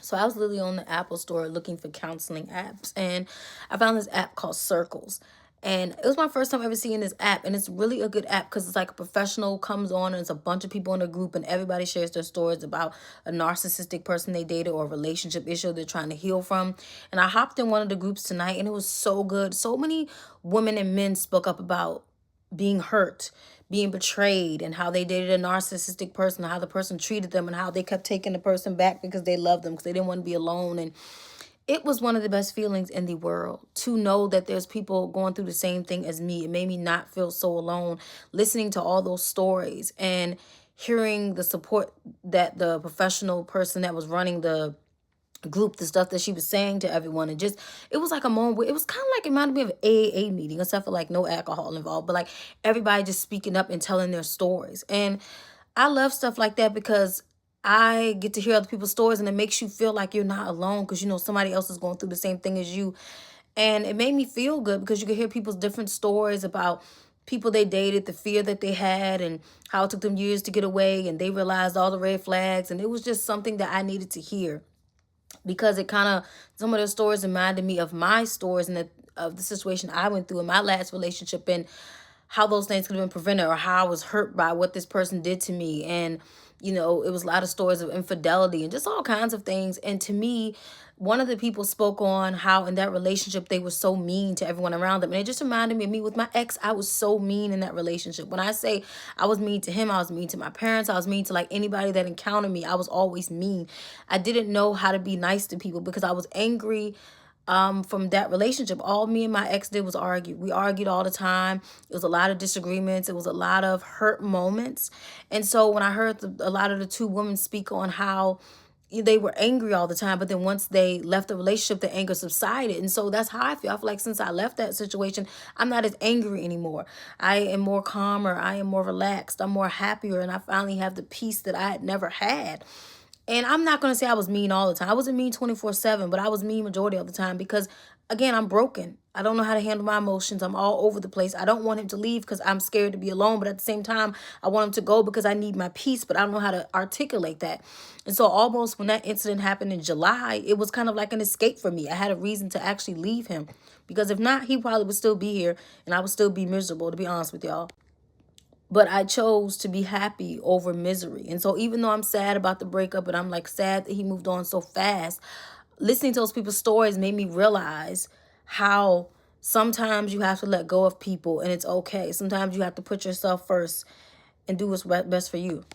So I was literally on the Apple store looking for counseling apps, and I found this app called Circles. And it was my first time ever seeing this app, and it's really a good app because it's like a professional comes on and it's a bunch of people in a group, and everybody shares their stories about a narcissistic person they dated or a relationship issue they're trying to heal from. And I hopped in one of the groups tonight, and it was so good. So many women and men spoke up about being hurt, being betrayed, and how they dated a narcissistic person, how the person treated them, and how they kept taking the person back because they loved them, because they didn't want to be alone. And it was one of the best feelings in the world to know that there's people going through the same thing as me. It made me not feel so alone, listening to all those stories and hearing the support that the professional person that was running the group, the stuff that she was saying to everyone. And just, it was like a moment where it was kind of like, it reminded me of an AAA meeting, except for like no alcohol involved, but like everybody just speaking up and telling their stories. And I love stuff like that because I get to hear other people's stories, and it makes you feel like you're not alone because you know somebody else is going through the same thing as you. And it made me feel good because you could hear people's different stories about people they dated, the fear that they had, and how it took them years to get away, and they realized all the red flags. And it was just something that I needed to hear because it kind of, some of those stories reminded me of my stories and of the situation I went through in my last relationship, and how those things could have been prevented, or how I was hurt by what this person did to me. And it was a lot of stories of infidelity and just all kinds of things. And to me, one of the people spoke on how in that relationship they were so mean to everyone around them. And it just reminded me of me with my ex. I was so mean in that relationship. When I say I was mean to him, I was mean to my parents, I was mean to like anybody that encountered me. I was always mean. I didn't know how to be nice to people because I was angry from that relationship. All me and my ex did was argue. We argued all the time. It was a lot of disagreements. It was a lot of hurt moments. And so when I heard a lot of the two women speak on how they were angry all the time, but then once they left the relationship, the anger subsided. And so that's how I feel. I feel like since I left that situation, I'm not as angry anymore. I am more calmer. I am more relaxed. I'm more happier. And I finally have the peace that I had never had. And I'm not going to say I was mean all the time. I wasn't mean 24/7, but I was mean majority of the time because, again, I'm broken. I don't know how to handle my emotions. I'm all over the place. I don't want him to leave because I'm scared to be alone. But at the same time, I want him to go because I need my peace, but I don't know how to articulate that. And so almost when that incident happened in July, it was kind of like an escape for me. I had a reason to actually leave him, because if not, he probably would still be here and I would still be miserable, to be honest with y'all. But I chose to be happy over misery. And so even though I'm sad about the breakup, and I'm like sad that he moved on so fast, listening to those people's stories made me realize how sometimes you have to let go of people and it's okay. Sometimes you have to put yourself first and do what's best for you.